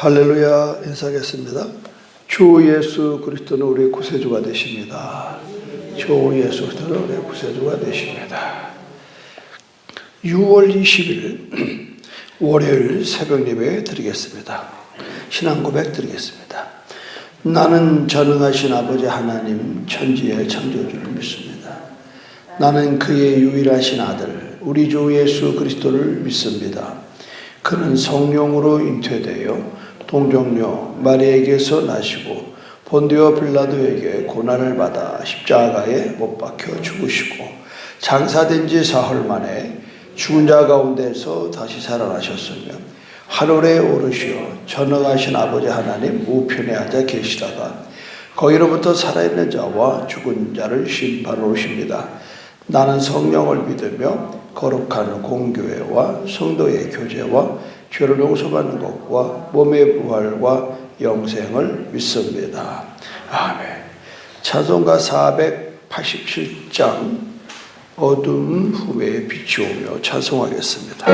할렐루야. 인사하겠습니다. 주 예수 그리스도는 우리의 구세주가 되십니다. 주 예수 그리스도는 우리의 구세주가 되십니다. 6월 20일 월요일 새벽 예배 드리겠습니다. 신앙 고백 드리겠습니다. 나는 전능하신 아버지 하나님 천지의 창조주를 믿습니다. 나는 그의 유일하신 아들 우리 주 예수 그리스도를 믿습니다. 그는 성령으로 잉태되어 동정녀 마리아에게서 나시고 본디오 빌라도에게 고난을 받아 십자가에 못 박혀 죽으시고 장사된 지 사흘 만에 죽은 자 가운데서 다시 살아나셨으며 하늘에 오르시어 전능하신 아버지 하나님 우편에 앉아 계시다가 거기로부터 살아있는 자와 죽은 자를 심판하러 오십니다. 나는 성령을 믿으며 거룩한 공교회와 성도의 교제와 죄를 용서받는 것과 몸의 부활과 영생을 믿습니다. 아멘. 찬송가 487장 어둠 후에 빛이 오며 찬송하겠습니다.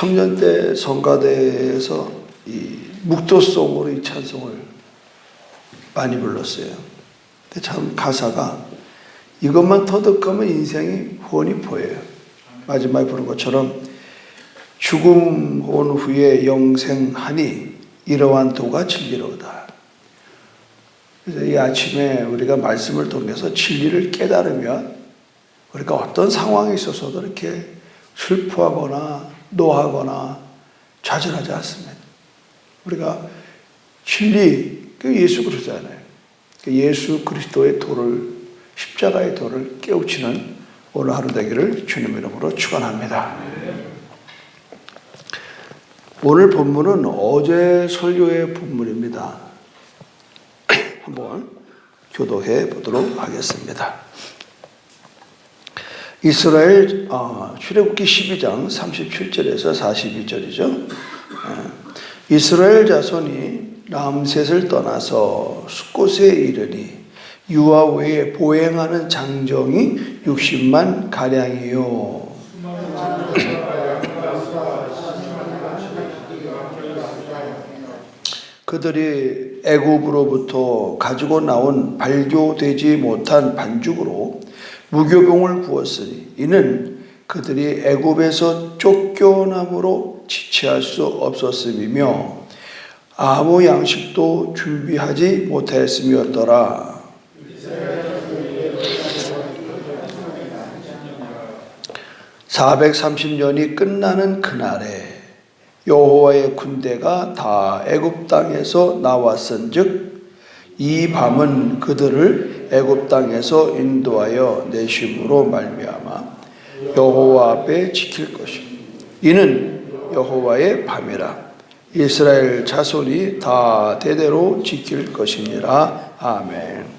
청년대 성가대에서 이 묵도송으로 이 찬송을 많이 불렀어요. 근데 참 가사가 이것만 터득하면 인생이 훤히 보여요. 마지막에 부른 것처럼 죽음 온 후에 영생하니 이러한 도가 진리로다. 그래서 이 아침에 우리가 말씀을 통해서 진리를 깨달으면 우리가 어떤 상황에 있어서도 이렇게 슬퍼하거나 노하거나 좌절하지 않습니다. 우리가 진리, 그 예수 그리스도잖아요. 그 예수 그리스도의 도를, 십자가의 도를 깨우치는 오늘 하루 되기를 주님 이름으로 축원합니다. 오늘 본문은 어제 설교의 본문입니다. 한번 교독해 보도록 하겠습니다. 이스라엘 출애굽기 12장 37절에서 42절이죠. 이스라엘 자손이 람셋을 떠나서 숫곳에 이르니 유아 외에 보행하는 장정이 60만 가량이요. 그들이 애굽으로부터 가지고 나온 발교되지 못한 반죽으로 무교병을 구웠으니 이는 그들이 애굽에서 쫓겨남으로 지체할 수 없었음이며 아무 양식도 준비하지 못하였음이었더라. 430년이 끝나는 그날에 여호와의 군대가 다 애굽 땅에서 나왔은즉 이 밤은 그들을 애굽 땅에서 인도하여 내심으로 말미암아 여호와 앞에 지킬 것이니 이는 여호와의 밤이라. 이스라엘 자손이 다 대대로 지킬 것이니라. 아멘.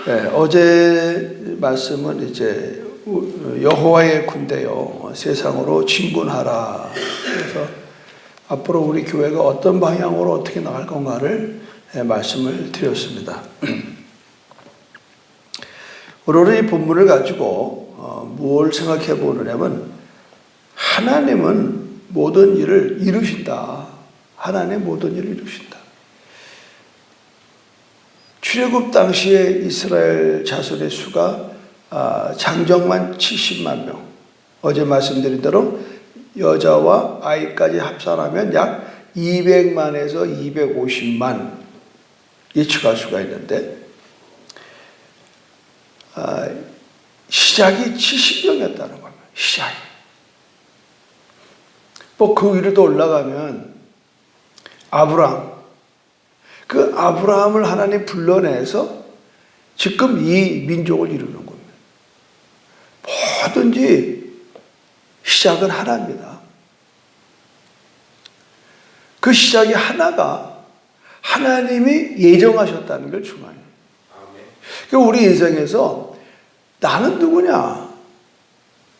네, 어제 말씀은 이제 여호와의 군대여 세상으로 진군하라. 그래서 앞으로 우리 교회가 어떤 방향으로 어떻게 나갈 건가를 말씀을 드렸습니다. 오늘 이 본문을 가지고 무엇을 생각해 보느냐면 하나님은 모든 일을 이루신다. 하나님 모든 일을 이루신다. 출애굽 당시에 이스라엘 자손의 수가 장정만 70만 명. 어제 말씀드린 대로 여자와 아이까지 합산하면 약 200만에서 250만 예측할 수가 있는데 시작이 70명이었다는 겁니다. 시작이. 그 위로도 올라가면 아브라함, 그 아브라함을 하나님 불러내서 지금 이 민족을 이루는 겁니다. 뭐든지 시작은 하나입니다. 그 시작이 하나가 하나님이 예정하셨다는 걸 중요해요. 그러니까 우리 인생에서 나는 누구냐?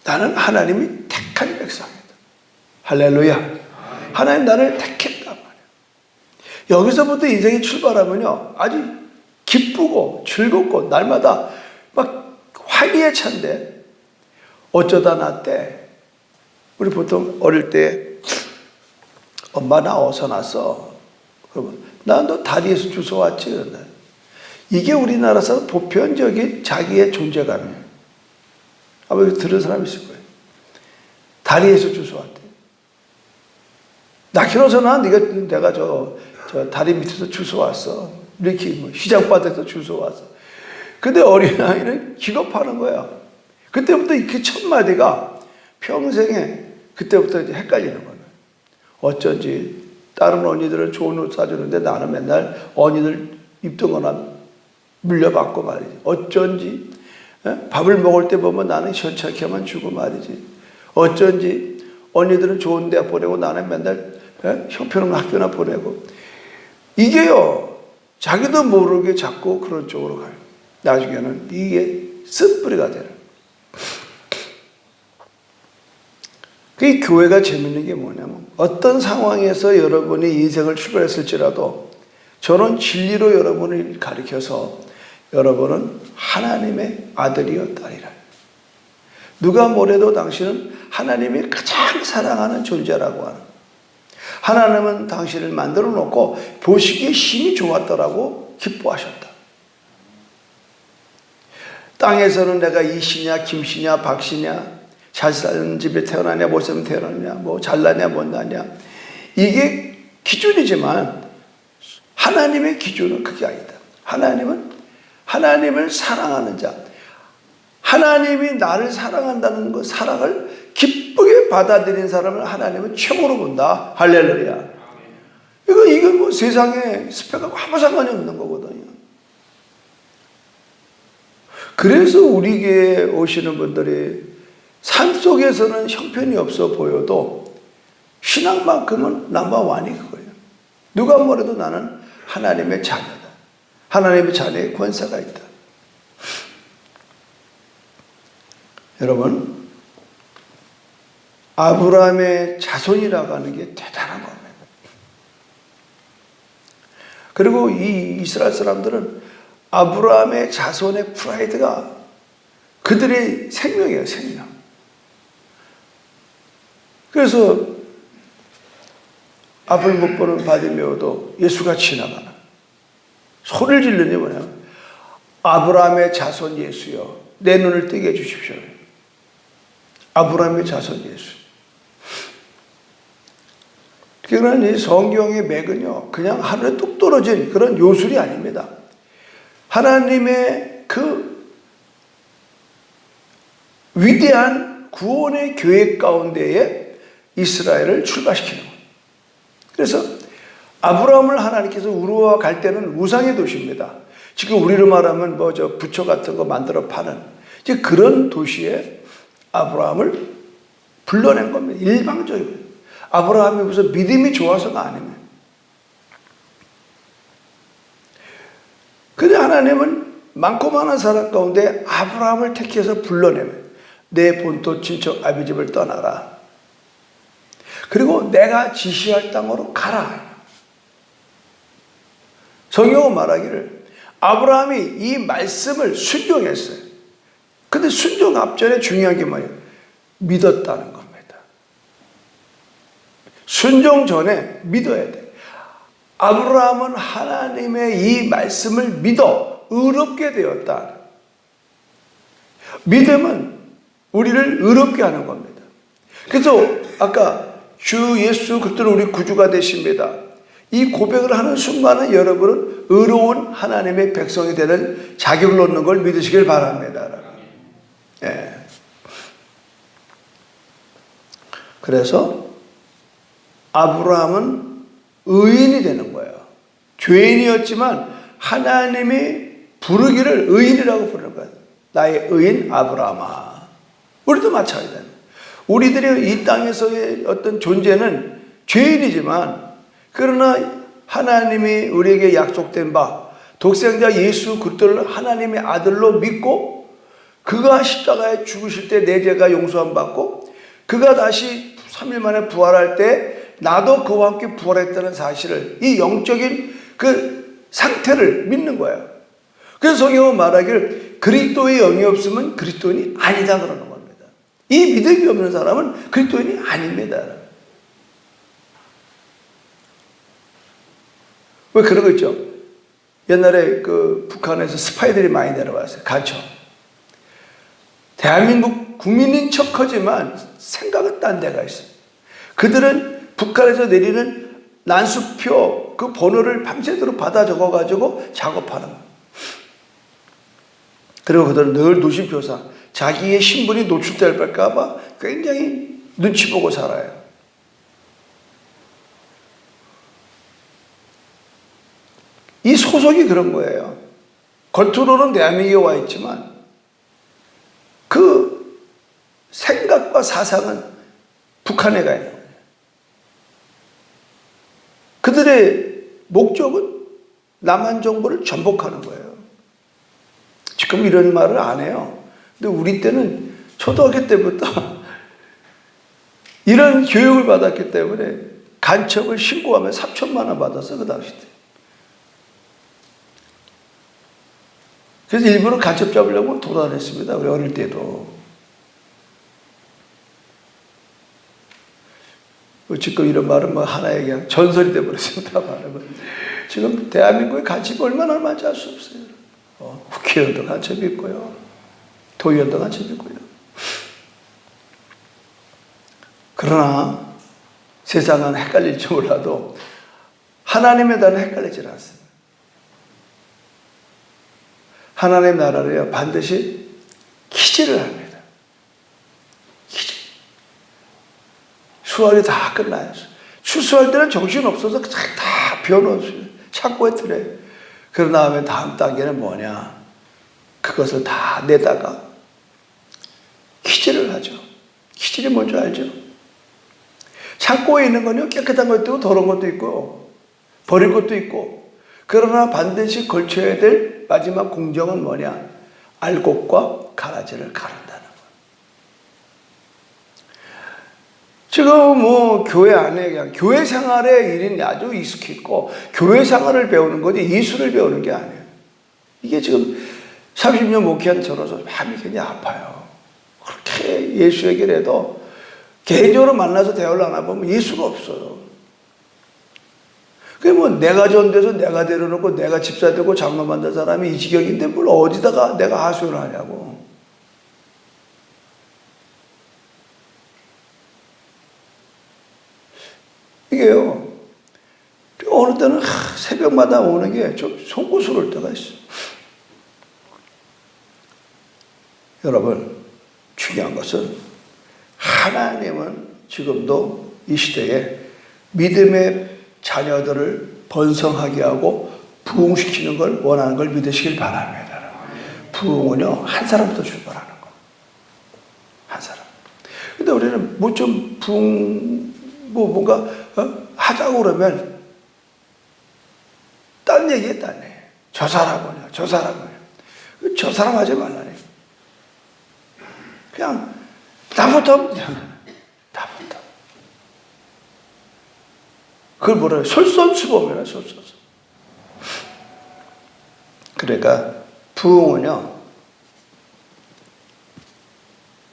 나는 하나님이 택한 백성이다. 할렐루야. 하나님 나를 택했단 말이야. 여기서부터 인생이 출발하면요, 아주 기쁘고 즐겁고 날마다 막 화기에 찬데 어쩌다 나 때 우리 보통 어릴 때 엄마 나 어디서 났어? 그러면 난 너 다리에서 주워왔지. 그런다. 이게 우리나라에서 보편적인 자기의 존재감이에요. 아마 이거 들은 사람 있을 거예요. 다리에서 주워왔대. 낳기로서는 내가 저 다리 밑에서 주워왔어. 이렇게 뭐 시장바닥에서 주워왔어. 근데 어린아이는 기겁하는 거야. 그때부터 그 첫 마디가 평생에 그때부터 이제 헷갈리는 거예요. 어쩐지 다른 언니들은 좋은 옷 사주는데 나는 맨날 언니들 입던 거나 물려받고 말이지. 어쩐지 밥을 먹을 때 보면 나는 시원찮게만 주고 말이지. 어쩐지 언니들은 좋은 데 보내고 나는 맨날 형편없는 학교나 보내고. 이게요, 자기도 모르게 자꾸 그런 쪽으로 가요. 나중에는 이게 쓴뿌리가 되는. 그 교회가 재밌는 게 뭐냐면 어떤 상황에서 여러분이 인생을 출발했을지라도 저는 진리로 여러분을 가리켜서 여러분은 하나님의 아들이여 딸이라. 누가 뭐래도 당신은 하나님이 가장 사랑하는 존재라고 하는. 하나님은 당신을 만들어 놓고 보시기에 힘이 좋았더라고 기뻐하셨다. 땅에서는 내가 이씨냐 김씨냐 박씨냐 잘 사는 집에 태어나냐 못 사는 태어나냐 뭐 잘나냐 못나냐 이게 기준이지만 하나님의 기준은 그게 아니다. 하나님은 하나님을 사랑하는 자, 하나님이 나를 사랑한다는 것, 사랑을 기쁘게 받아들인 사람을 하나님은 최고로 본다. 할렐루야. 이건 뭐 세상에 스펙하고 아무 상관이 없는 거거든요. 그래서 우리 교회에 오시는 분들이 삶 속에서는 형편이 없어 보여도 신앙만큼은 넘버원이 그거예요. 누가 뭐래도 나는 하나님의 자녀다. 하나님의 자녀의 권세가 있다. 여러분, 아브라함의 자손이라고 하는 게 대단한 겁니다. 그리고 이 이스라엘 사람들은 아브라함의 자손의 프라이드가 그들의 생명이에요, 생명. 그래서 앞을 못 보는 바디메오도 예수가 지나가나 소리를 지르니 뭐냐면 아브라함의 자손 예수여 내 눈을 뜨게 해주십시오. 아브라함의 자손 예수. 그러나 이 성경의 맥은요 그냥 하늘에 뚝 떨어진 그런 요술이 아닙니다. 하나님의 그 위대한 구원의 계획 가운데에 이스라엘을 출발시키는 거예요. 그래서 아브라함을 하나님께서 우르와 갈 때는 우상의 도시입니다. 지금 우리로 말하면 뭐 저 부처 같은 거 만들어 파는 이제 그런 도시에 아브라함을 불러낸 겁니다. 일방적이고 아브라함이 무슨 믿음이 좋아서가 아닙니다. 그런데 하나님은 많고 많은 사람 가운데 아브라함을 택해서 불러내면 내 본토 친척 아비 집을 떠나라. 그리고 내가 지시할 땅으로 가라. 성경은 말하기를 아브라함이 이 말씀을 순종했어요. 근데 순종 앞전에 중요한 게 뭐예요? 믿었다는 겁니다. 순종 전에 믿어야 돼. 아브라함은 하나님의 이 말씀을 믿어 의롭게 되었다. 믿음은 우리를 의롭게 하는 겁니다. 그래서 아까 주 예수 그리스도는 우리 구주가 되십니다. 이 고백을 하는 순간은 여러분은 의로운 하나님의 백성이 되는 자격을 얻는 걸 믿으시길 바랍니다. 예. 그래서 아브라함은 의인이 되는 거예요. 죄인이었지만 하나님이 부르기를 의인이라고 부르는 거예요. 나의 의인 아브라함아. 우리도 마찬가지다. 우리들이 이 땅에서의 어떤 존재는 죄인이지만 그러나 하나님이 우리에게 약속된 바 독생자 예수 그리스도를 하나님의 아들로 믿고 그가 십자가에 죽으실 때 내 죄가 용서함 받고 그가 다시 3일 만에 부활할 때 나도 그와 함께 부활했다는 사실을 이 영적인 그 상태를 믿는 거예요. 그래서 성경은 말하기를 그리스도의 영이 없으면 그리스도인이 아니다 그러는 겁니다. 이 믿음이 없는 사람은 그리스도인이 아닙니다. 왜 그런 거 있죠? 옛날에 그 북한에서 스파이들이 많이 내려왔어요. 간첩. 대한민국 국민인 척하지만 생각은 딴 데가 있어요. 그들은 북한에서 내리는 난수표 그 번호를 밤새도록 받아 적어가지고 작업하는 거예요. 그리고 그들은 늘 노심초사 자기의 신분이 노출될까 봐 굉장히 눈치 보고 살아요. 이 소속이 그런 거예요. 겉으로는 대한민국에 와 있지만 그 생각과 사상은 북한에 가 있는 거예요. 그들의 목적은 남한 정부를 전복하는 거예요. 지금 이런 말을 안 해요. 근데 우리 때는 초등학교 때부터 이런 교육을 받았기 때문에 간첩을 신고하면 3천만 원 받았어, 그 당시 때. 그래서 일부러 간첩 잡으려고 돌아다녔습니다. 우리 어릴 때도. 지금 이런 말은 뭐 하나의 그냥 전설이 되어버렸습니다. 말하면. 지금 대한민국의 간첩이 얼마나 많은지 알 수 없어요. 국회의원도 간첩이 있고요. 도의원도 간첩이 있고요. 그러나 세상은 헷갈릴지 몰라도 하나님에 대한 헷갈리지 않습니다. 하나님의 나라를 반드시 기지를 합니다. 기지. 수학이 다 끝나요. 추수할 때는 정신없어서 다 비워놓았어요. 창고에 틀에. 그런 다음에 다음 단계는 뭐냐? 그것을 다 내다가 기질을 하죠. 기질이 뭔지 알죠? 창고에 있는 거는 깨끗한 것도 있고 더러운 것도 있고 버릴 것도 있고, 그러나 반드시 걸쳐야 될 마지막 공정은 뭐냐? 알곡과 가라지를 가른다는 거예요. 지금 뭐 교회 안에 그냥 교회 생활의 일이 아주 익숙했고 교회 생활을 배우는 거지 예수를 배우는 게 아니에요. 이게 지금 30년 목회한 저로서 마음이 굉장히 아파요. 그렇게 예수 얘기를 해도 개인적으로 만나서 대화를 안 해보면 예수가 없어요. 그게 뭐 내가 전돼서 내가 데려놓고 내가 집사 되고 장로 만든 사람이 이 지경인데 뭘 어디다가 내가 하소연을 하냐고. 이게요. 어느 때는 새벽마다 오는 게 좀 송구스러울 때가 있어요. 여러분, 중요한 것은 하나님은 지금도 이 시대에 믿음의 자녀들을 번성하게 하고 부흥시키는 걸 원하는 걸 믿으시길 바랍니다. 부흥은요, 한 사람부터 출발하는 거. 한 사람. 근데 우리는 뭐 좀 뭔가 하자고 그러면 딴 얘기에 딴 얘기. 저 사람은요, 저 사람은요. 저 사람 하지 말라니. 그냥 나부터. 그걸 뭐라 해요? 솔선수범이라 솔선수범. 그러니까 부흥은요,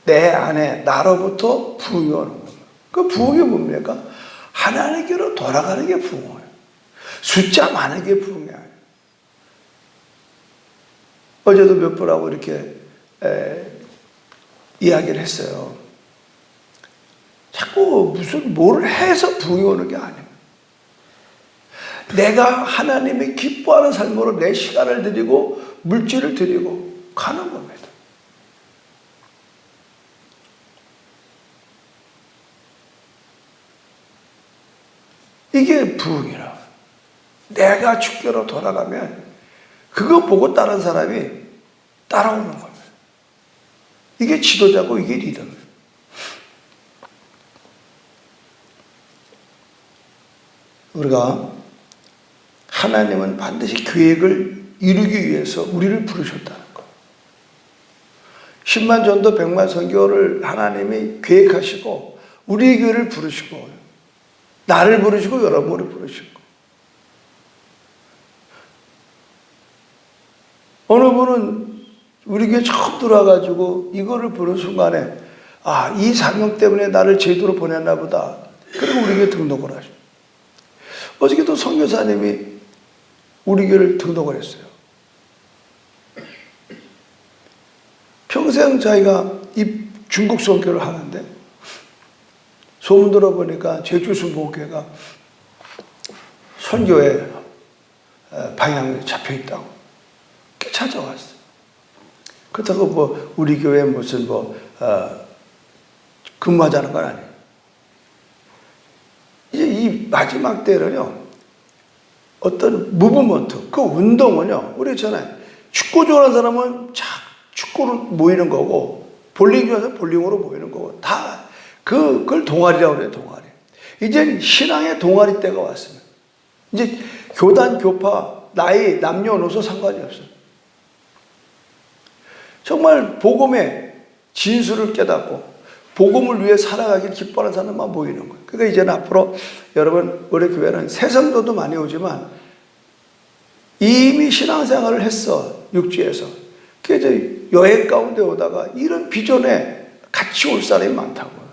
내 안에 나로부터 부흥이 오는 거예요. 그 부흥이 뭡니까? 하나님께로 돌아가는 게 부흥이에요. 숫자 많은 게 부흥이 아니에요. 어제도 몇 분하고 이렇게 이야기를 했어요. 자꾸 무슨 뭘 해서 부흥이 오는 게 아니에요. 내가 하나님이 기뻐하는 삶으로 내 시간을 드리고 물질을 드리고 가는 겁니다. 이게 부흥이라. 내가 주께로 돌아가면 그거 보고 다른 사람이 따라오는 겁니다. 이게 지도자고 이게 리더입니다. 우리가 하나님은 반드시 계획을 이루기 위해서 우리를 부르셨다는 거. 10만 전도 100만 선교를 하나님이 계획하시고 우리 교회를 부르시고 나를 부르시고 여러분을 부르시고, 어느 분은 우리 교회 처음 들어와가지고 이거를 보는 순간에 이 사명 때문에 나를 제도로 보냈나 보다. 그리고 우리 교회 등록을 하죠. 어저께도 선교사님이 우리 교회를 등록을 했어요. 평생 자기가 이 중국 선교를 하는데 소문 들어보니까 제주순복교회가 선교의 방향이 잡혀있다고 찾아왔어요. 그렇다고 뭐 우리 교회에 무슨 근무하자는 건 아니에요. 이제 이 마지막 때는요, 어떤 무브먼트, 그 운동은요, 우리 있잖아요. 축구 좋아하는 사람은 축구로 모이는 거고, 볼링 좋아하는 사람은 볼링으로 모이는 거고, 다 그걸 동아리라고 그래요, 동아리. 이제 신앙의 동아리 때가 왔습니다. 이제 교단, 교파, 나이, 남녀노소 상관이 없어요. 정말 복음의 진수를 깨닫고 복음을 위해 살아가길 기뻐하는 사람만 모이는 거예요. 그러니까 이제는 앞으로 여러분, 우리 교회는 새 성도도 많이 오지만 이미 신앙생활을 했어, 육지에서. 그래서 여행 가운데 오다가 이런 비전에 같이 올 사람이 많다고요.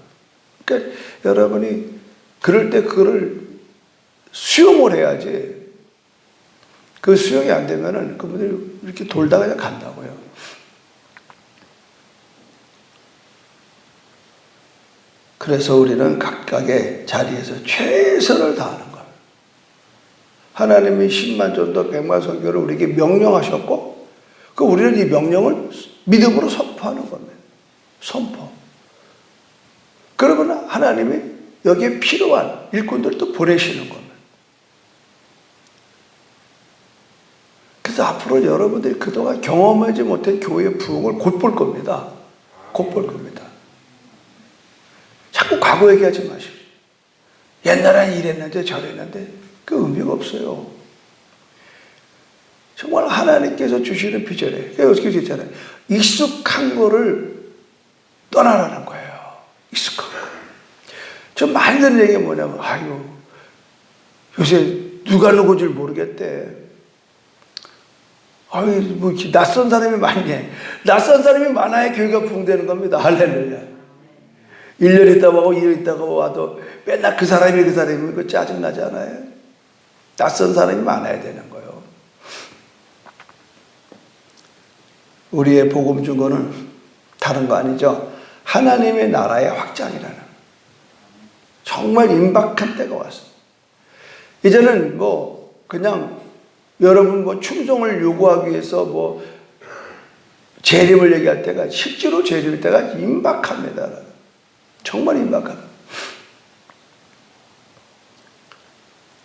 그러니까 여러분이 그럴 때 그거를 수용을 해야지. 그 수용이 안 되면은 그분들이 이렇게 돌다가 그냥 간다고요. 그래서 우리는 각각의 자리에서 최선을 다하는 겁니다. 하나님이 10만 전도 100만 선교를 우리에게 명령하셨고, 그 우리는 이 명령을 믿음으로 선포하는 겁니다. 선포. 그러면 하나님이 여기에 필요한 일꾼들을 또 보내시는 겁니다. 그래서 앞으로 여러분들이 그동안 경험하지 못한 교회의 부흥을 곧 볼 겁니다. 곧 볼 겁니다. 자꾸 과거 얘기하지 마십시오. 옛날엔 이랬는데 저랬는데 그 의미가 없어요. 정말 하나님께서 주시는 비전에 어떻게 되잖아요. 익숙한 거를 떠나라는 거예요. 익숙한 거. 저 많이 듣는 얘기가 뭐냐면 아유 요새 누가 누구인지 모르겠대. 아유 뭐 낯선 사람이 많네. 낯선 사람이 많아야 교회가 부흥되는 겁니다. 할렐루야. 1년 있다가 오고 2년 있다가 와도 맨날 그 사람이 그 짜증나지 않아요? 낯선 사람이 많아야 되는 거예요. 우리의 복음 증거는 다른 거 아니죠. 하나님의 나라의 확장이라는 정말 임박한 때가 왔어요. 이제는 뭐 그냥 여러분 뭐 충성을 요구하기 위해서 뭐 재림을 얘기할 때가 실제로 재림일 때가 임박합니다. 정말 임박합니다.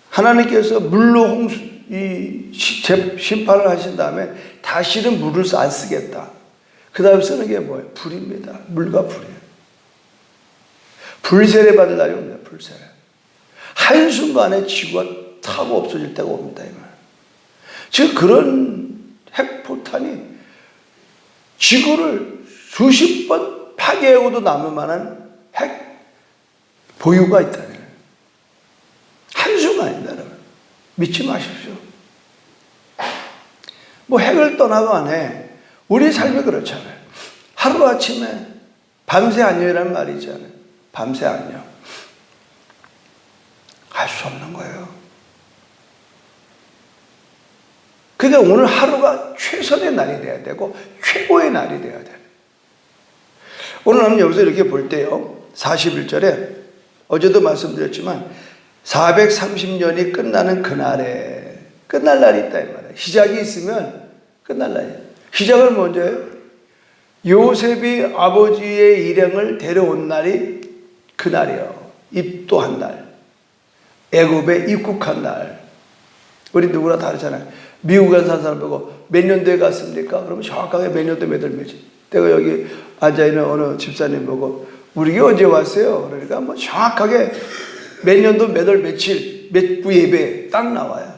하나님께서 물로 홍수 이 심판을 하신 다음에 다시는 물을 안 쓰겠다. 그 다음에 쓰는 게 뭐예요? 불입니다. 물과 불이에요. 불세례 받을 날이 옵니다. 불세례. 한순간에 지구가 타고 없어질 때가 옵니다. 이 말. 즉 그런 핵폭탄이 지구를 수십 번 파괴하고도 남을 만한 핵 보유가 있다는 거예요. 한순간입니다. 여러분. 믿지 마십시오. 뭐 핵을 떠나고 안 해. 우리 삶이 그렇잖아요. 하루아침에 밤새 안녕이라는 말이 있잖아요. 밤새 안녕. 할 수 없는 거예요. 그러니까 오늘 하루가 최선의 날이 돼야 되고 최고의 날이 돼야 돼요. 오늘 한번 여기서 이렇게 볼 때요. 41절에 어제도 말씀드렸지만 430년이 끝나는 그날에 끝날 날이 있다 이 말이에요. 시작이 있으면 끝날 날이에요. 시작은 먼저예요. 요셉이 아버지의 일행을 데려온 날이 그날이에요. 입도한 날. 애굽에 입국한 날. 우리 누구나 다르잖아요. 미국에 산 사람 보고 몇 년도에 갔습니까? 그러면 정확하게 몇 년도 몇 월 며칠. 내가 여기 앉아있는 어느 집사님 보고 우리 교회 언제 왔어요? 그러니까 뭐 정확하게 몇 년도 몇 월 며칠 몇 부 예배 딱 나와요.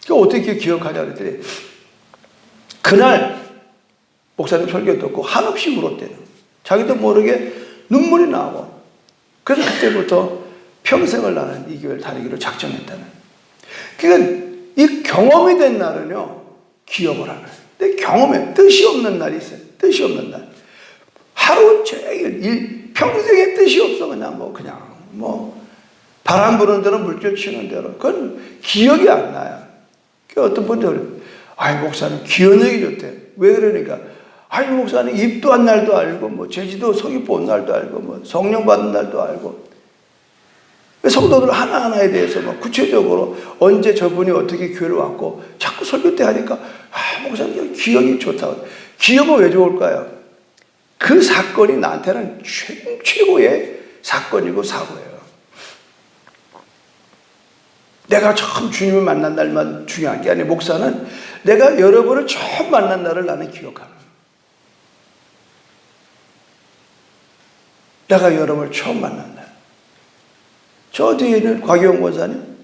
그 어떻게 기억하냐 그랬더니 그날 목사님 설교 듣고 한없이 울었대요. 자기도 모르게 눈물이 나고 그래서 그때부터 평생을 나는 이 교회를 다니기로 작정했다는. 그러니까 이 경험이 된 날은요 기억을 하는. 근데 경험에 뜻이 없는 날이 있어요. 뜻이 없는 날. 하루 종일 평생에 뜻이 없어. 그냥 뭐 바람 부는 대로 물결 치는 대로 그건 기억이 안 나요. 어떤 분들은 아이 목사님 기억력이 좋대. 왜 그러니까 아이 목사님 입도한 날도 알고 뭐 제주도 서귀포 온 날도 알고 뭐 성령 받은 날도 알고 성도들 하나하나에 대해서 뭐 구체적으로 언제 저분이 어떻게 교회를 왔고 자꾸 설교 때 하니까 아 목사님 기억이 좋다고. 기억은 왜 좋을까요? 그 사건이 나한테는 최고의 사건이고 사고예요. 내가 처음 주님을 만난 날만 중요한 게 아니에요. 목사는 내가 여러분을 처음 만난 날을 나는 기억하는 거예요. 내가 여러분을 처음 만난 날. 저 뒤에는 곽영 권사님.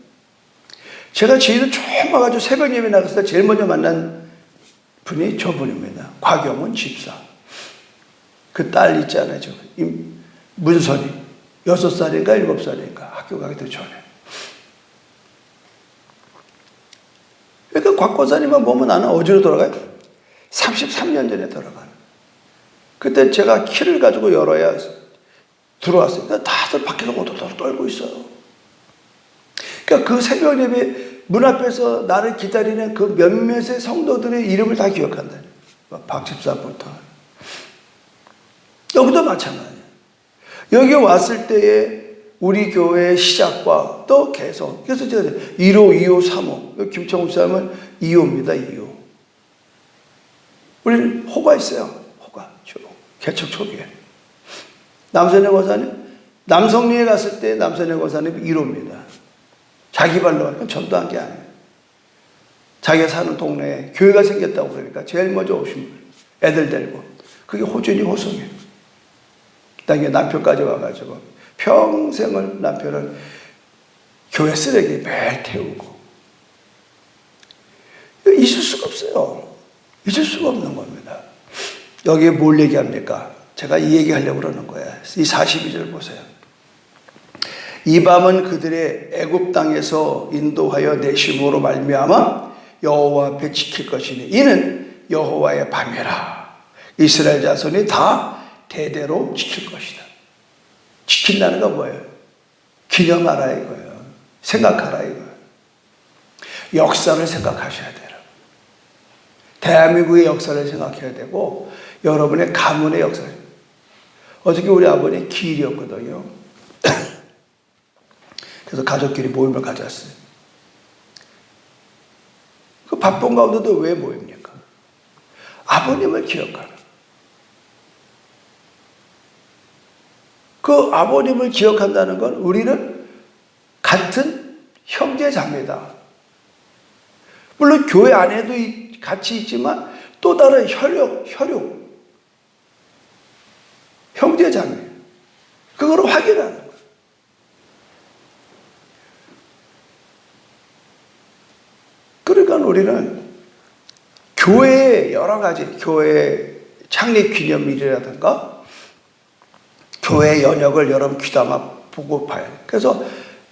제가 제주도 처음 와가지고 새벽 예배 나갔을 때 제일 먼저 만난 분이 저분입니다. 곽영은 집사. 그 딸 있잖아요. 문선이. 6살인가 7살인가 학교 가기도 전에. 그러니까 곽 권사님만 보면 나는 어디로 돌아가요? 33년 전에 돌아가요. 그때 제가 키를 가지고 열어야 들어왔어요. 그러니까 다들 밖에서 오도독 떨고 있어요. 그러니까 그 새벽 예배 문 앞에서 나를 기다리는 그 몇몇의 성도들의 이름을 다 기억한다. 박 집사부터. 여기도 마찬가지예요. 여기 왔을 때에 우리 교회의 시작과 또 개성. 그래서 제가 1호, 2호, 3호. 김청우 사람은 2호입니다. 2호. 우리는 호가 있어요. 호가. 개척 초기에. 남선영 권사님. 남성리에 갔을 때 남선영 권사님 1호입니다. 자기 발로 하니까 전도한 게 아니에요. 자기가 사는 동네에 교회가 생겼다고 그러니까 제일 먼저 오신 분, 애들 데리고. 그게 호준이 호성이에요. 나중에 남편까지 와가지고 평생을 남편은 교회 쓰레기 매일 태우고. 잊을 수가 없어요. 잊을 수가 없는 겁니다. 여기에 뭘 얘기합니까? 제가 이 얘기하려고 그러는 거예요. 이 42절 보세요. 이 밤은 그들의 애굽 땅에서 인도하여 내심으로 말미암아 여호와 앞에 지킬 것이니 이는 여호와의 밤이라. 이스라엘 자손이 다 대대로 지킬 것이다. 지킨다는 건 뭐예요? 기념하라 이거예요. 생각하라 이거예요. 역사를 생각하셔야 돼요. 대한민국의 역사를 생각해야 되고 여러분의 가문의 역사를. 어저께 우리 아버님 기일이었거든요. 그래서 가족끼리 모임을 가졌어요. 그 바쁜 가운데도 왜 모입니까? 아버님을 기억하라. 그 아버님을 기억한다는 건 우리는 같은 형제 자매다. 물론 교회 안에도 같이 있지만 또 다른 혈육, 형제 자매. 그걸 확인하는 거예요. 그러니까 우리는 교회의 여러 가지, 교회 창립 기념일이라든가 교회 연역을 여러분 귀담아 보고 봐요. 그래서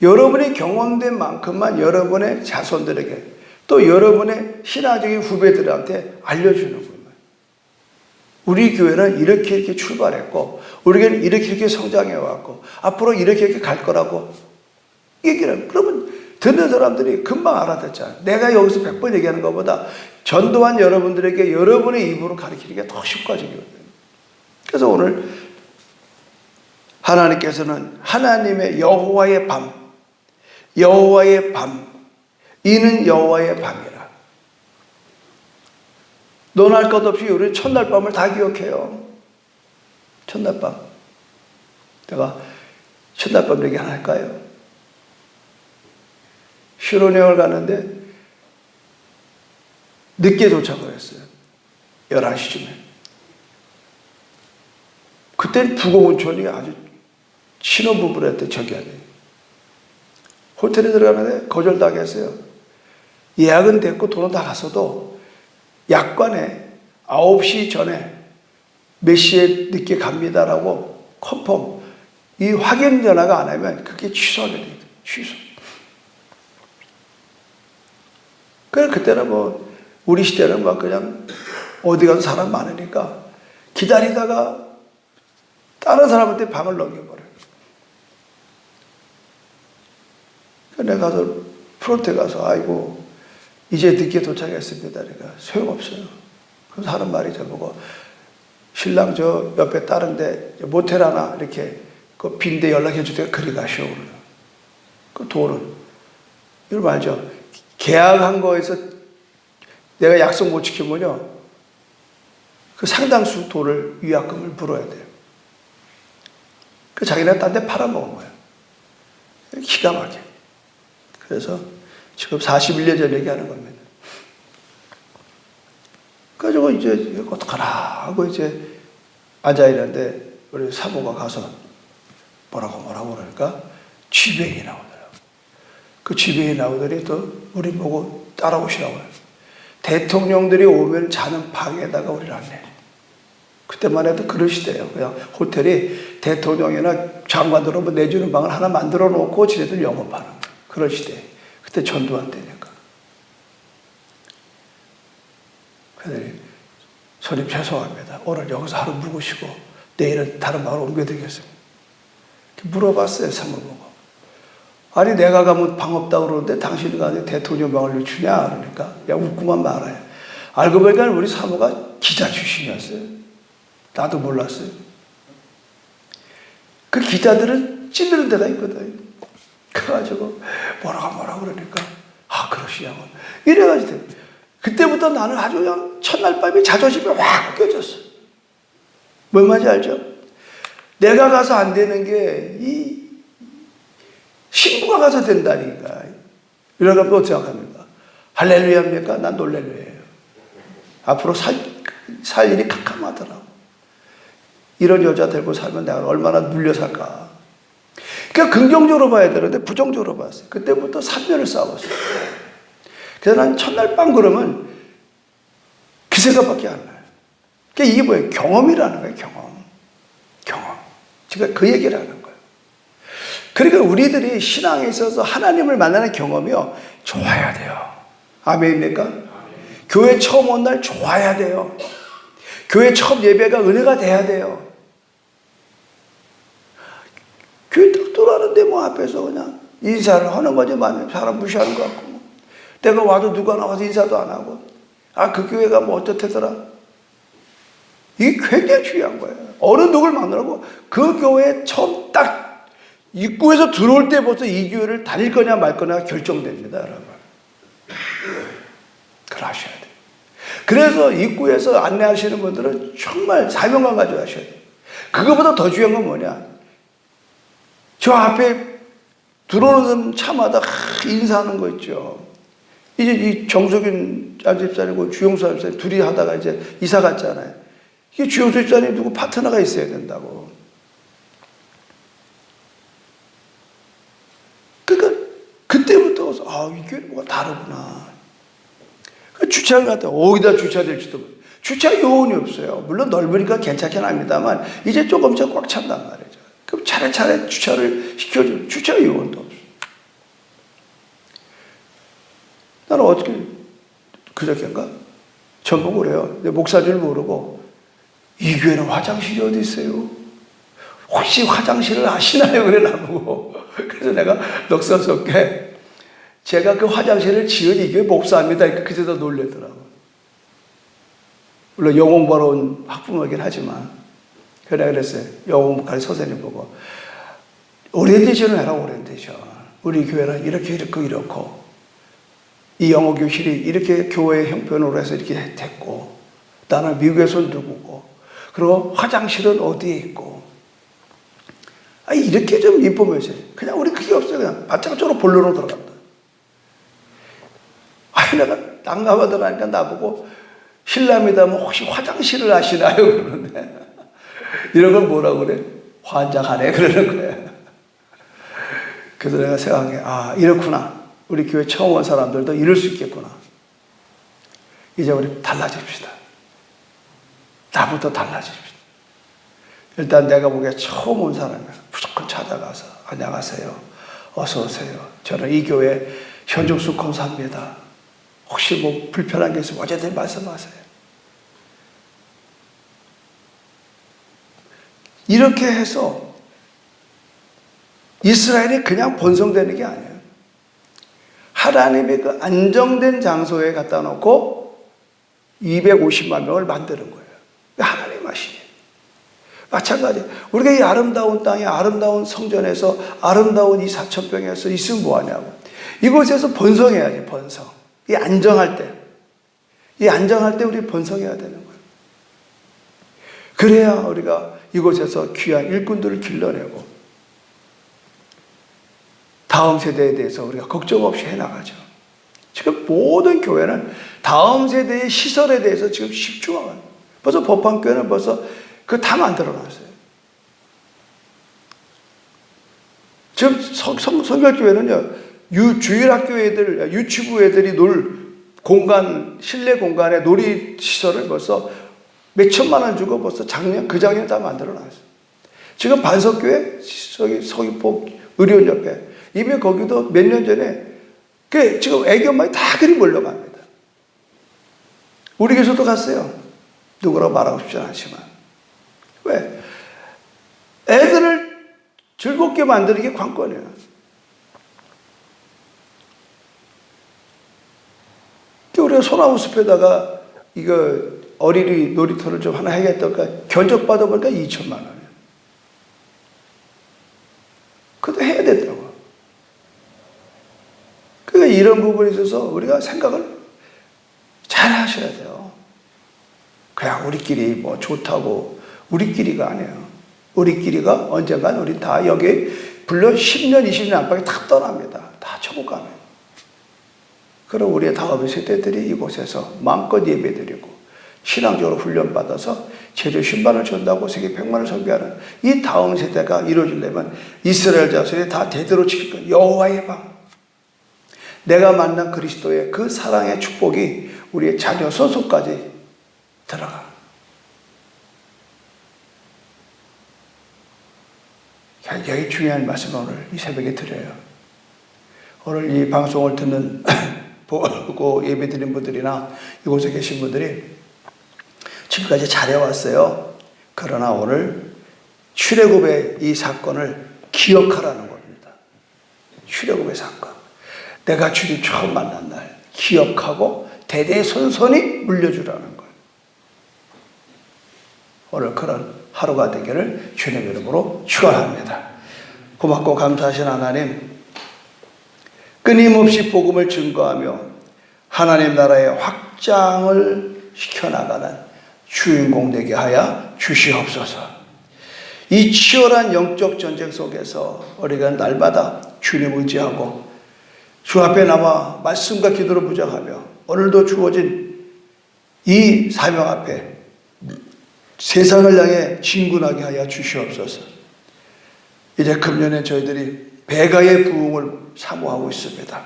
여러분이 경험된 만큼만 여러분의 자손들에게 또 여러분의 신앙적인 후배들한테 알려주는 거예요. 우리 교회는 이렇게 출발했고 우리 교회는 이렇게 성장해왔고 앞으로 이렇게 갈 거라고 얘기를 해요. 그러면 듣는 사람들이 금방 알아듣잖아요. 내가 여기서 100번 얘기하는 것보다 전도한 여러분들에게 여러분의 입으로 가르치는 게 더 효과적이거든요. 그래서 오늘 하나님께서는 하나님의 여호와의 밤, 여호와의 밤, 이는 여호와의 밤이라. 논할 것 없이 우리 첫날 밤을 다 기억해요. 첫날 밤. 내가 첫날 밤 얘기 하나 할까요? 신혼여행을 갔는데 늦게 도착을 했어요. 11시쯤에. 그때는 부곡온천이 아주 신혼부부한테 저기 하네. 호텔에 들어가는데 거절당했어요. 예약은 됐고 돈은 다 갔어도 약관에 9시 전에 몇 시에 늦게 갑니다라고 컨펌, 이 확인 전화가 안 하면 그게 취소하게 돼요. 취소. 그래서 그때는 뭐 우리 시대는 막 그냥 어디 가서 사람 많으니까 기다리다가 다른 사람한테 방을 넘겨버려요. 그래서 내가 가서 프론트에 가서 아이고 이제 늦게 도착했습니다. 그러니까 소용없어요. 그래서 하는 말이 저보고 신랑 저 옆에 다른데 모텔 하나 이렇게 그 빈데 연락해 주세요. 그리 가시오. 그 돈은 이걸 말죠. 계약한 거에서 내가 약속 못 지키면요 그 상당수 돈을 위약금을 물어야 돼요. 그 자기네가 딴 데 팔아먹은 거예요. 기가 막혀. 그래서 지금 41년 전 얘기하는 겁니다. 그래가지고 이제 어떡하나 하고 이제 앉아있는데 우리 사모가 가서 뭐라고 그러니까 지배인이 나오더라고. 그 지배인이 나오더니 또 우리 보고 따라오시라고 해요. 대통령들이 오면 자는 방에다가 우리를 안내. 그때만 해도 그런 시대예요. 그냥 호텔이 대통령이나 장관들 오면 내주는 방을 하나 만들어 놓고 지네들 영업하는 그런 시대. 그때 전두환 때니까. 그들이 손님 죄송합니다. 오늘 여기서 하루 묵으시고 내일은 다른 방으로 옮겨드리겠습니다. 물어봤어요. 사모보고. 아니 내가 가면 방 없다고 그러는데 당신이 가서 대통령 방을 주냐 그러니까 야 웃고만 말아요. 알고 보니까 우리 사모가 기자 출신이었어요. 나도 몰랐어요. 그 기자들은 찌르는 데가 있거든. 그래가지고 뭐라고 그러니까 아 그러시냐고 이래가지고 그때부터 나는 아주 그냥 첫날 밤에 자존심이 확 깨졌어. 뭔 말인지 알죠? 내가 가서 안 되는 게 이 신부가 가서 된다니까. 이러면 어떻게 생각합니까? 할렐루야입니까? 난 놀렐루야예요. 앞으로 살 일이 캄캄하더라고. 이런 여자 데리고 살면 내가 얼마나 눌려 살까. 그러니까 긍정적으로 봐야 되는데 부정적으로 봤어요. 그때부터 3년을 싸웠어요. 그래서 난 첫날 밤 그러면 그 생각밖에 안 나요. 그러니까 이게 뭐예요? 경험이라는 거예요. 경험. 제가 그 얘기를 하는 거예요. 그러니까 우리들이 신앙에 있어서 하나님을 만나는 경험이요, 좋아야 돼요. 아멘입니까? 교회 처음 온 날 좋아야 돼요. 교회 처음 예배가 은혜가 돼야 돼요. 교회 딱 들어가는데 뭐 앞에서 그냥 인사를 하는 거지, 사람 무시하는 것 같고. 뭐. 내가 와도 누가 나와서 인사도 안 하고. 아, 그 교회가 뭐 어떻더라. 이게 굉장히 중요한 거예요. 어느 누굴 만나고 그 교회에 처음 딱 입구에서 들어올 때부터 이 교회를 다닐 거냐 말 거냐 결정됩니다, 여러분. 그걸 하셔야 돼요. 그래서 입구에서 안내하시는 분들은 정말 사명감 가지고 하셔야 돼요. 그거보다 더 중요한 건 뭐냐? 저 앞에 들어오는 차마다 인사하는 거 있죠. 이제 이 정석윤 집사님과 주영수 집사님 둘이 하다가 이제 이사 갔잖아요. 이게 주영수 집사님 누구 파트너가 있어야 된다고. 그러니까 그때부터 이 교회는 뭐가 다르구나. 주차를 갔다 어디다 주차될지도 모르고. 주차 요원이 없어요. 물론 넓으니까 괜찮긴 합니다만 이제 조금씩 꽉 찬단 말이죠. 그럼 차례차례 주차를 시켜줘. 주차 요원도 없어요. 나는 어떻게 그저께인가 전복을 해요. 목사 줄 모르고 이 교회는 화장실이 어디 있어요? 혹시 화장실을 아시나요? 그래 나보고. 그래서 내가 넉살스럽게 제가 그 화장실을 지은 이 교회 목사입니다. 그제서 놀래더라고. 물론 영어 보러 온 학부모이긴 하지만 그래 그랬어요. 영어 목사님 선생님 보고 오리엔테이션을 해라. 오리엔테이션. 우리 교회는 이렇게 이렇고 이 영어 교실이 이렇게 교회 형편으로 해서 이렇게 됐고 나는 미국에서 누구고 그리고 화장실은 어디에 있고 이렇게 좀 인포메이션. 그냥 우리 그게 없어요. 그냥 바짝쪽으로 본론으로 들어간다. 내가 난감하더라니까 나보고 신람이다면 혹시 화장실을 아시나요? 그러는데 이런 걸 뭐라고 그래? 환장하네 그러는 거야. 그래서 내가 생각해, 이렇구나. 우리 교회 처음 온 사람들도 이럴 수 있겠구나. 이제 우리 달라집시다. 나부터 달라집시다. 일단 내가 보기에 처음 온 사람이야. 무조건 찾아가서 안녕하세요. 어서 오세요. 저는 이 교회 현종수 권사입니다. 혹시 뭐 불편한 게 있으면 언제든 말씀하세요. 이렇게 해서 이스라엘이 그냥 번성되는 게 아니에요. 하나님의 그 안정된 장소에 갖다 놓고 250만 명을 만드는 거예요. 하나님 하시니. 마찬가지. 우리가 이 아름다운 땅에 아름다운 성전에서 아름다운 이 4,000평에서 있으면 뭐하냐고. 이곳에서 번성해야지, 번성. 이 안정할 때 우리 번성해야 되는 거예요. 그래야 우리가 이곳에서 귀한 일꾼들을 길러내고 다음 세대에 대해서 우리가 걱정 없이 해나가죠. 지금 모든 교회는 다음 세대의 시설에 대해서 지금 집중하고 있어요. 벌써 법한교회는 벌써 그거 다 만들어놨어요. 지금 성결교회는요. 주일학교 애들, 유치부 애들이 놀 공간, 실내 공간에 놀이시설을 벌써 몇 천만 원 주고 벌써 작년 다 만들어 놨어요. 지금 반석교회, 서귀포 의료원 옆에, 이미 거기도 몇 년 전에, 지금 애기 엄마가 다 그리 몰려갑니다. 우리 교회도 갔어요. 누구라고 말하고 싶지 않지만. 왜? 애들을 즐겁게 만드는 게 관건이에요. 우리가 소나무 숲에다가 이거 어린이 놀이터를 좀 하나 해야겠다니까 견적받아 보니까 2천만 원이에요. 그것도 해야 된다고. 그러니까 이런 부분에 있어서 우리가 생각을 잘 하셔야 돼요. 그냥 우리끼리 뭐 좋다고 우리끼리가 아니에요. 우리끼리가 언젠간 우리 다 여기 물론 10년, 20년 안팎에 다 떠납니다. 다 천국 가면. 그럼 우리의 다음 세대들이 이곳에서 마음껏 예배드리고 신앙적으로 훈련받아서 제주 10만을 전다고 세계 100만을 선교하는 이 다음 세대가 이루어지려면 이스라엘 자손이 다 대대로 지킬 여호와의 방, 내가 만난 그리스도의 그 사랑의 축복이 우리의 자녀 소속까지 들어가. 굉장히 중요한 말씀을 오늘 이 새벽에 드려요. 오늘 이 방송을 듣는 보고 예배드린 분들이나 이곳에 계신 분들이 지금까지 잘해왔어요. 그러나 오늘 출애굽의 이 사건을 기억하라는 겁니다. 출애굽의 사건. 내가 주님 처음 만난 날 기억하고 대대손손이 물려주라는 거예요. 오늘 그런 하루가 되기를 주님 이름으로 축원합니다. 고맙고 감사하신 하나님, 끊임없이 복음을 증거하며 하나님 나라의 확장을 시켜나가는 주인공 되게 하여 주시옵소서. 이 치열한 영적 전쟁 속에서 우리가 날마다 주님 의지하고 주 앞에 나와 말씀과 기도로 무장하며 오늘도 주어진 이 사명 앞에 세상을 향해 진군하게 하여 주시옵소서. 이제 금년에 저희들이 배가의 부흥을 사모하고 있습니다.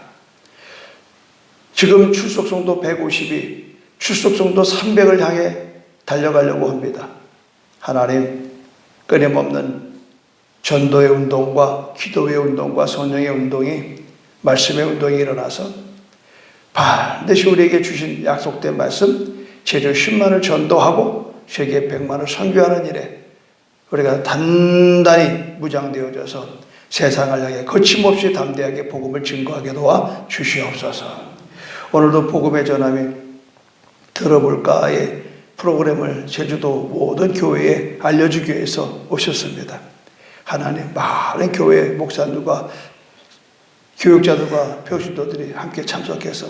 지금 출석성도 150이 출석성도 300을 향해 달려가려고 합니다. 하나님, 끊임없는 전도의 운동과 기도의 운동과 성령의 운동이, 말씀의 운동이 일어나서 반드시 우리에게 주신 약속된 말씀 제주 10만을 전도하고 세계 100만을 선교하는 일에 우리가 단단히 무장되어져서 세상을 향해 거침없이 담대하게 복음을 증거하게 도와 주시옵소서. 오늘도 복음의 전함이 들어볼까의 프로그램을 제주도 모든 교회에 알려주기 위해서 오셨습니다. 하나님, 많은 교회 목사님과 교육자들과 평신도들이 함께 참석해서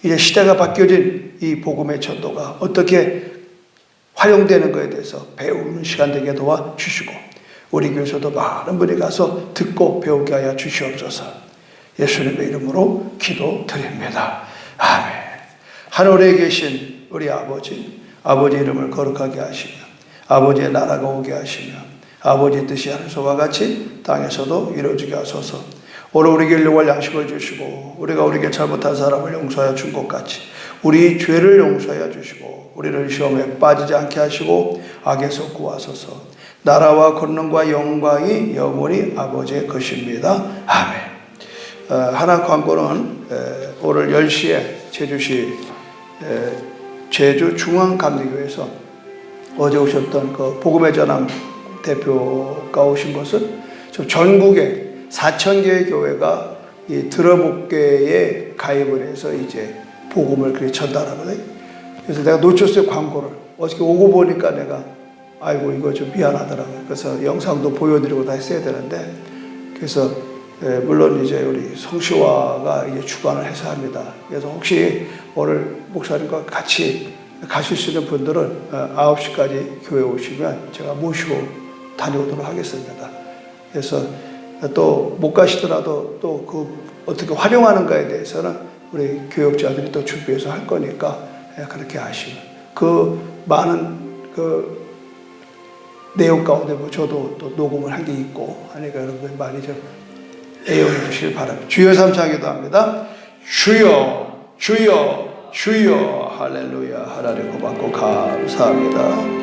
이제 시대가 바뀌어진 이 복음의 전도가 어떻게 활용되는 것에 대해서 배우는 시간 되게 도와 주시고 우리 교회에서도 많은 분이 가서 듣고 배우게 하여 주시옵소서. 예수님의 이름으로 기도드립니다. 아멘. 하늘에 계신 우리 아버지, 아버지 이름을 거룩하게 하시며 아버지의 나라가 오게 하시며 아버지의 뜻이 하늘에서와 같이 땅에서도 이루어지게 하소서. 오늘 우리에게 일용할 양식을 주시고 우리가 우리에게 잘못한 사람을 용서하여 준 것 같이 우리 죄를 용서하여 주시고 우리를 시험에 빠지지 않게 하시고 악에서 구하소서. 나라와 권능과 영광이 영원히 아버지의 것입니다. 아멘. 하나 광고는 오늘 10시에 제주시 제주중앙감리교회에서 어제 오셨던 그 복음의 전함 대표가 오신 것은 전국에 4,000개의 교회가 이 들어복계에 가입을 해서 이제 복음을 그렇게 전달하거든요. 그래서 내가 놓쳤어요, 광고를. 어저께 오고 보니까 내가 아이고 이거 좀 미안하더라고요. 그래서 영상도 보여드리고 다 했어야 되는데 그래서 물론 이제 우리 성시화가 이제 주관을 해서 합니다. 그래서 혹시 오늘 목사님과 같이 가실 수 있는 분들은 9시까지 교회 오시면 제가 모시고 다녀오도록 하겠습니다. 그래서 또 못 가시더라도 또 그 어떻게 활용하는가에 대해서는 우리 교육자들이 또 준비해서 할 거니까 그렇게 하시면 그 많은 그 내용 가운데 뭐 저도 또 녹음을 한 게 있고 하니까 여러분들 많이 좀 애용해 주시길 바랍니다. 주여 삼창기도 합니다. 주여 주여 주여 할렐루야. 하나님 고맙고 감사합니다.